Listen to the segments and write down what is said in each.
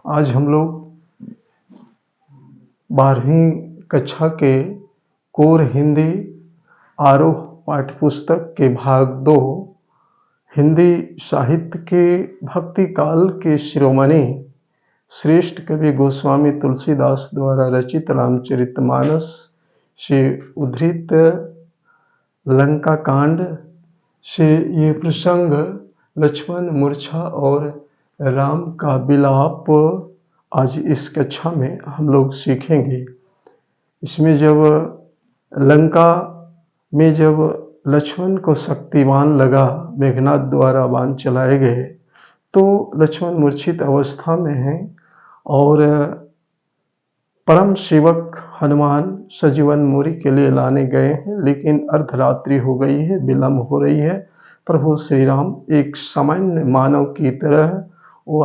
आज हम लोग 12वीं कक्षा के कोर हिंदी आरोह पाठ्यपुस्तक के भाग 2 हिंदी साहित्य के भक्ति काल के शिरोमणि श्रेष्ठ कवि गोस्वामी तुलसीदास द्वारा रचित रामचरितमानस से उद्धृत लंका कांड से ये प्रसंग लक्ष्मण मूर्छा और राम का विलाप आज इस कक्षा में हम लोग सीखेंगे। इसमें जब लंका में जब लक्ष्मण को शक्तिवान लगा, मेघनाद द्वारा बाण चलाए गए, तो लक्ष्मण मूर्छित अवस्था में हैं और परम सेवक हनुमान सजीवन मुरी के लिए लाने गए हैं, लेकिन अर्धरात्रि हो गई है, विलम्ब हो रही है। प्रभु श्री राम एक सामान्य मानव की तरह वो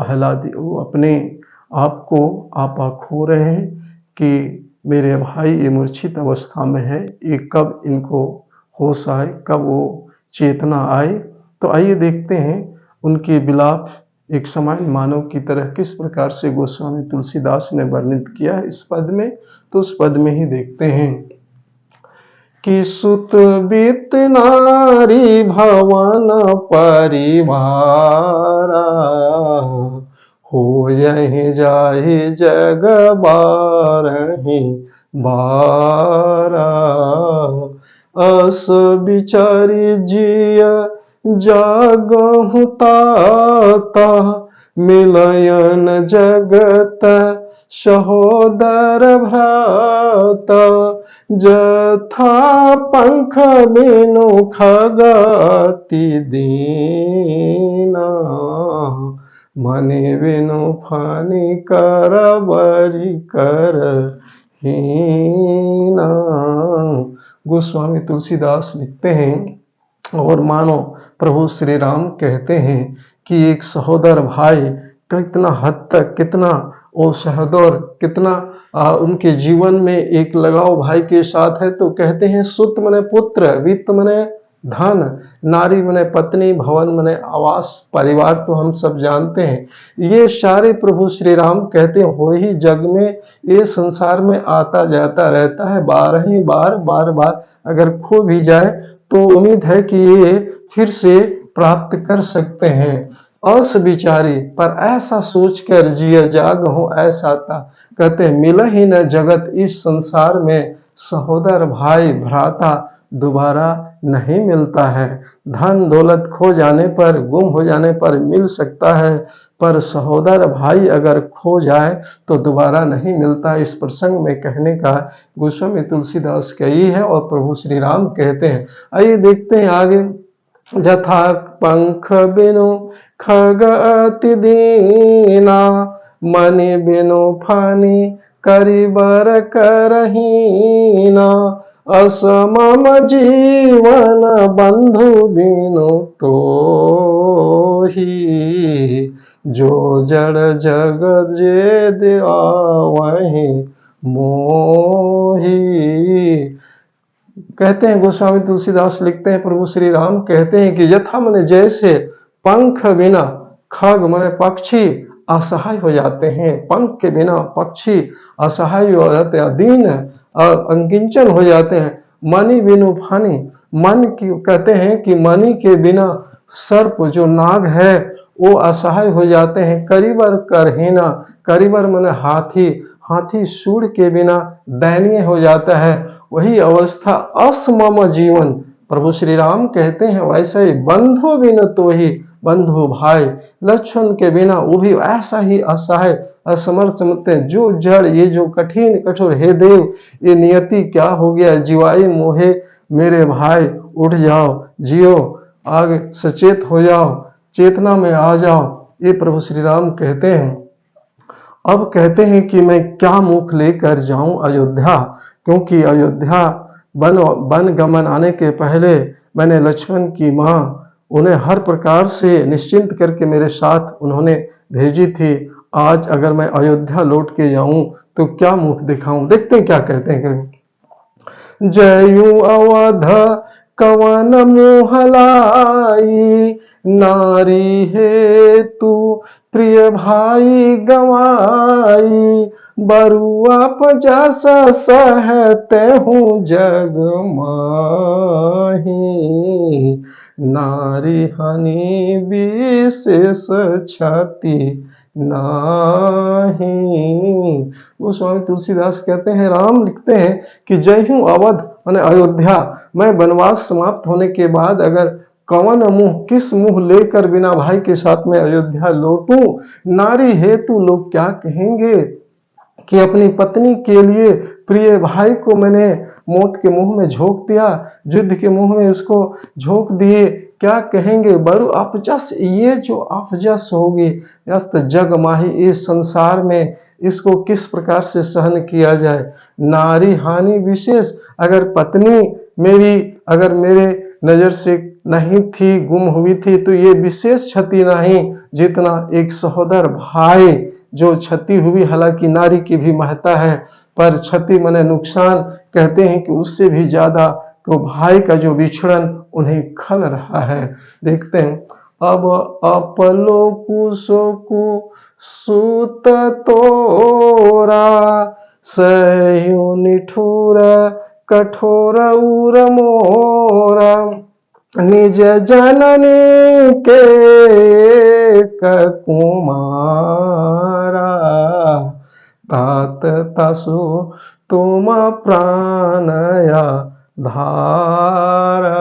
अपने आप को आपा खो रहे हैं कि मेरे भाई ये मूर्छित अवस्था में है, ये कब इनको होश आए, कब वो चेतना आए। तो आइए देखते हैं उनके विलाप एक सामान्य मानव की तरह किस प्रकार से गोस्वामी तुलसीदास ने वर्णित किया है इस पद में। तो उस पद में ही देखते हैं कि सुत बीत नारी भवन परिवारा, हो यही जाहि जग बारहि बारा। अस बिचारी जिय जागहु ता, मिलयन जगत सहोदर भ्राता। जथा पंख बिनु खगति दीना, मनि बिनु फानि कर बरि कर हीना। गोस्वामी तुलसीदास लिखते हैं और मानो प्रभु श्री राम कहते हैं कि एक सहोदर भाई कितना हद तक, कितना वो सहोदर कितना उनके जीवन में एक लगाव भाई के साथ है। तो कहते हैं सुत मने पुत्र, वित्त मने धन, नारी मने पत्नी, भवन मने आवास, परिवार तो हम सब जानते हैं। ये सारे प्रभु श्री राम कहते हैं हो ही जग में, ये संसार में आता जाता रहता है, बार बार अगर खो भी जाए तो उम्मीद है कि ये फिर से प्राप्त कर सकते हैं। अस बिचारी पर ऐसा सोचकर जिय जाग हो ऐसा था। कहते मिला ही न जगत इस संसार में, सहोदर भाई भ्राता दोबारा नहीं मिलता है। धन दौलत खो जाने पर, गुम हो जाने पर मिल सकता है, पर सहोदर भाई अगर खो जाए तो दोबारा नहीं मिलता। इस प्रसंग में कहने का गोस्वामी तुलसीदास का ही है और प्रभु श्री राम कहते हैं। आइए देखते हैं आगे। जथा पंख बिनु खगति दीना, मनि बिनु फानि करि बर करहीना। अस मम जीवन बंधु बिनु तोहि, जो जड़ जग जे देवहि मोहि। कहते हैं गोस्वामी तुलसीदास लिखते हैं, प्रभु श्री राम कहते हैं कि यथा मने जैसे पंख बिना खग मने पक्षी असहाय हो जाते हैं, पंख के बिना पक्षी असहाय हो जाते हैं, दीन और अंकिंचन हो जाते हैं। मणि बिनु फानि, मन की कहते हैं कि मणि के बिना सर्प जो नाग है वो असहाय हो जाते हैं। करिबर करहीना, करिबर मने हाथी, हाथी सूंड के बिना दयनीय हो जाता है। वही अवस्था असमम जीवन, प्रभु श्री राम कहते हैं वैसे ही बंधु बिन तो ही, बंधु भाई लक्ष्मण के बिना वो भी ऐसा ही असहाय असमर्थ समझते हैं। जो जड़ ये जो कठिन कठोर, हे देव ये नियति क्या हो गया, जीवाई मोहे मेरे भाई उठ जाओ, जियो, आगे सचेत हो जाओ, चेतना में आ जाओ, ये प्रभु श्री राम कहते हैं। अब कहते हैं कि मैं क्या मुख लेकर जाऊं अयोध्या, क्योंकि अयोध्या वन गमन आने के पहले मैंने लक्ष्मण की माँ उन्हें हर प्रकार से निश्चिंत करके मेरे साथ उन्होंने भेजी थी। आज अगर मैं अयोध्या लौट के जाऊं तो क्या मुख दिखाऊं। देखते हैं क्या कहते हैं। जयू अवध कवन मोहलाई, नारी है तू प्रिय भाई गवाई, बरुआ पचास सहते हूँ जग माही, नारी हानि विशेष क्षति नाही। वो स्वामी तुलसीदास कहते हैं, राम लिखते हैं कि जय हूँ अवध माने अयोध्या, मैं वनवास समाप्त होने के बाद अगर कौन मुंह किस मुंह लेकर बिना भाई के साथ में अयोध्या लौटूं, नारी हेतु लोग क्या कहेंगे कि अपनी पत्नी के लिए प्रिय भाई को मैंने मौत के मुंह में झोंक दिया, युद्ध के मुंह में उसको झोंक दिए, क्या कहेंगे। बरु अपजस, ये जो अपजस होगी यस्त जग माही, इस संसार में इसको किस प्रकार से सहन किया जाए। नारी हानि विशेष, अगर पत्नी मेरी अगर मेरे नजर से नहीं थी, गुम हुई थी, तो ये विशेष क्षति नहीं जितना एक सहोदर भाई जो क्षति हुई, हालांकि नारी की भी महत्ता है, पर क्षति माने नुकसान, कहते हैं कि उससे भी ज्यादा तो भाई का जो विछड़न उन्हें खल रहा है। देखते हैं, अब अपलो कुसोकु सूत तोरा, सह्यु निठुर कठोर उर मोरा, निज जननी के कुमारा, तात तसु तुम प्राणया धारा।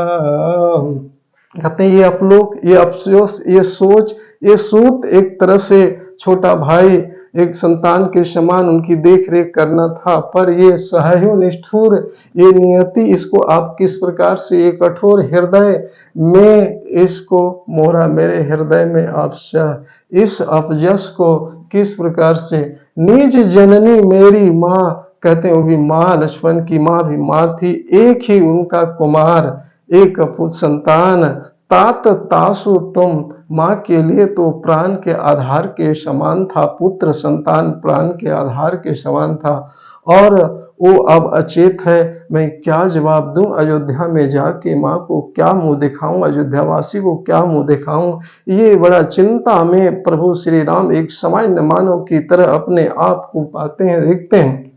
कहते हैं ये अपलोक, ये अफसोस, ये सोच, ये सूत एक तरह से छोटा भाई एक संतान के समान उनकी देख रेख करना था, पर ये सह्यु निष्ठुर, ये नियति, इसको आप किस प्रकार से, ये कठोर हृदय में इसको मोरा, मेरे हृदय में आप सह, इस अपजस को किस प्रकार से। निज जननी मेरी माँ, कहते हैं वो भी माँ, लक्ष्मण की माँ भी माँ थी, एक ही उनका कुमार, एक पुत्र संतान, तात तासु तुम, माँ के लिए तो प्राण के आधार के समान था, पुत्र संतान प्राण के आधार के समान था, और वो अब अचेत है, मैं क्या जवाब दूं, अयोध्या में जाके माँ को क्या मुंह दिखाऊं, अयोध्यावासी को क्या मुंह दिखाऊं। ये बड़ा चिंता में प्रभु श्री राम एक सामान्य मानव की तरह अपने आप को पाते हैं, देखते हैं।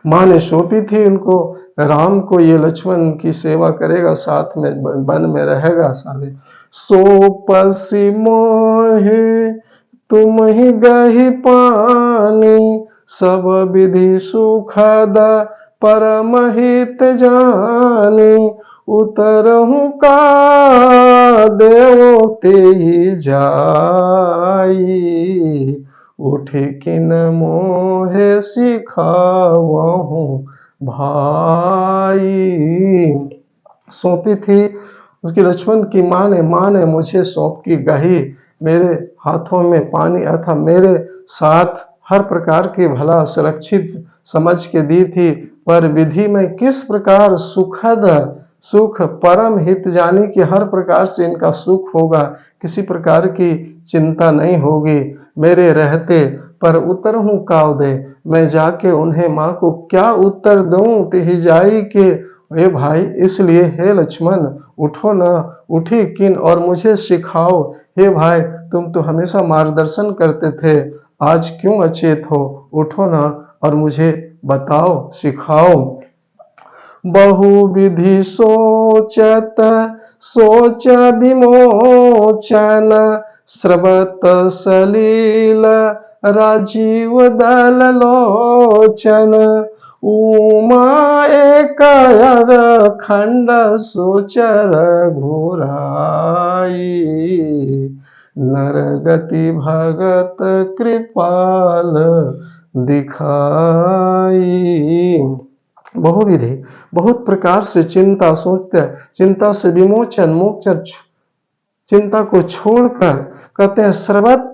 माँ ने सौंपी थी उनको, राम को, ये लक्ष्मण की सेवा करेगा, साथ में वन में रहेगा साले। सोपसी मोहे तुम ही गही पानी, सब विधि सुखद परम हित जानी, उतरहु का देव ते जाई, उठे किन मोहे सिखावहु भाई। सौंपी थी उसकी लक्ष्मण की माँ ने मुझे सौंप की गही, मेरे हाथों में पानी अथा मेरे साथ हर प्रकार के भला सुरक्षित समझ के दी थी, पर विधि में किस प्रकार सुखद सुख परम हित जानी कि हर प्रकार से इनका सुख होगा, किसी प्रकार की चिंता नहीं होगी मेरे रहते, पर उत्तर हूँ काव दे, मैं जाके उन्हें माँ को क्या उत्तर दूं, तिहि जाई के हे भाई, इसलिए हे लक्ष्मण उठो न, उठी किन और मुझे सिखाओ, हे भाई तुम तो हमेशा मार्गदर्शन करते थे, आज क्यों अचेत हो, उठो न और मुझे बताओ, सिखाओ। बहुविधि सोचत सोच विमोचन, स्रवत सलील राजीव दल लोचन, उमा एक खंड सोचर घुराई, नरगति भगत कृपाल दिखाई। बहुविधि, बहुत प्रकार से चिंता सोचते, चिंता से विमोचन, मोचन, चिंता को छोड़कर, कहते हैं सर्वत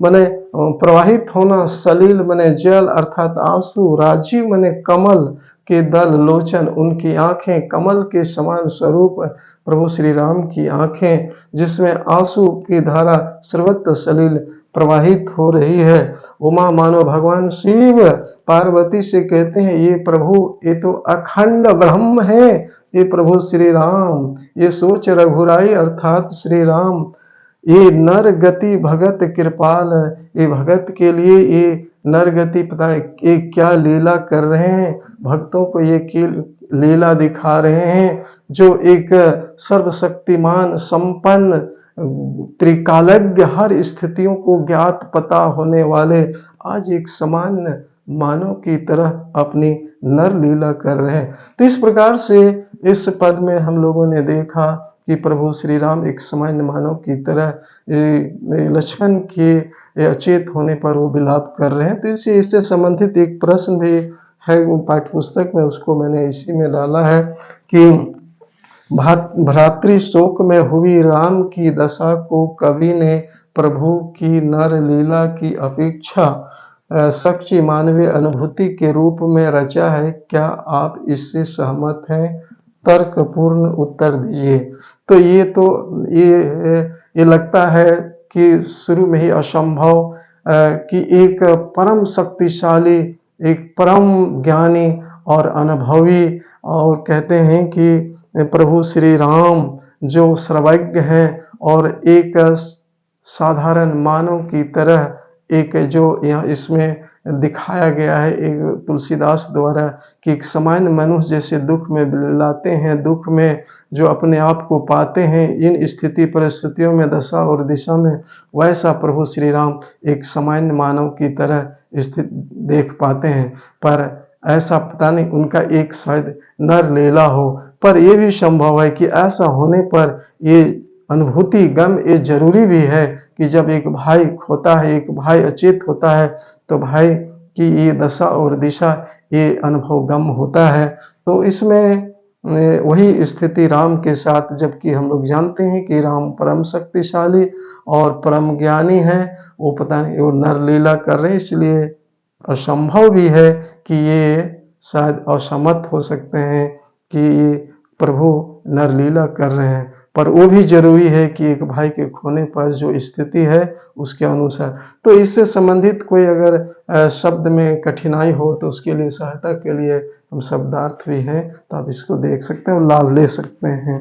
मने प्रवाहित होना, सलील मने जल अर्थात आंसू, राजीव मने कमल के दल, लोचन उनकी आंखें, कमल के समान स्वरूप प्रभु श्री राम की आंखें, जिसमें आंसू की धारा सर्वत्र सलील प्रवाहित हो रही है। उमा मानो भगवान शिव पार्वती से कहते हैं, ये प्रभु ये तो अखंड ब्रह्म है, ये प्रभु श्री राम, ये सोच रघुराई अर्थात श्री राम, ये नर गति भगत कृपाल, ये भगत के लिए ये नर गति पता है ये क्या लीला कर रहे हैं, भक्तों को ये लीला दिखा रहे हैं, जो एक सर्वशक्तिमान संपन्न त्रिकालज्ञ हर स्थितियों को ज्ञात पता होने वाले आज एक सामान्य मानव की तरह अपनी नर लीला कर रहे हैं। तो इस प्रकार से इस पद में हम लोगों ने देखा कि प्रभु श्री राम एक सामान्य मानव की तरह लक्ष्मण के अचेत होने पर वो विलाप कर रहे हैं। तो इससे संबंधित एक प्रश्न भी है वो पाठ्य पुस्तक में, उसको मैंने इसी में डाला है कि भ्रातृ शोक में हुई राम की दशा को कवि ने प्रभु की नर लीला की अपेक्षा सच्ची मानवीय अनुभूति के रूप में रचा है। क्या आप इससे सहमत हैं? तर्कपूर्ण उत्तर दीजिए। तो ये लगता है कि शुरू में ही असंभव कि एक परम शक्तिशाली, एक परम ज्ञानी और अनुभवी, और कहते हैं कि प्रभु श्री राम जो सर्वज्ञ हैं और एक साधारण मानव की तरह एक जो यहाँ इसमें दिखाया गया है एक तुलसीदास द्वारा कि एक सामान्य मनुष्य जैसे दुख में बिललाते हैं, दुख में जो अपने आप को पाते हैं इन स्थिति परिस्थितियों में, दशा और दिशा में, वैसा प्रभु श्री राम एक सामान्य मानव की तरह स्थित देख पाते हैं। पर ऐसा पता नहीं उनका एक शायद नर लीला हो, पर यह भी संभव है कि ऐसा होने पर ये अनुभूति गम ये जरूरी भी है कि जब एक भाई खोता है, एक भाई अचेत होता है, तो भाई की ये दशा और दिशा ये अनुभव गम होता है। तो इसमें वही स्थिति राम के साथ, जबकि हम लोग जानते हैं कि राम परम शक्तिशाली और परम ज्ञानी है, वो पता नहीं वो नर लीला कर रहे हैं, इसलिए असंभव भी है कि ये शायद असमर्थ हो सकते हैं कि ये प्रभु नर लीला कर रहे हैं। पर वो भी जरूरी है कि एक भाई के खोने पर जो स्थिति है उसके अनुसार। तो इससे संबंधित कोई अगर शब्द में कठिनाई हो तो उसके लिए सहायता के लिए हम शब्दार्थ भी हैं, तो आप इसको देख सकते हैं और लाभ ले सकते हैं।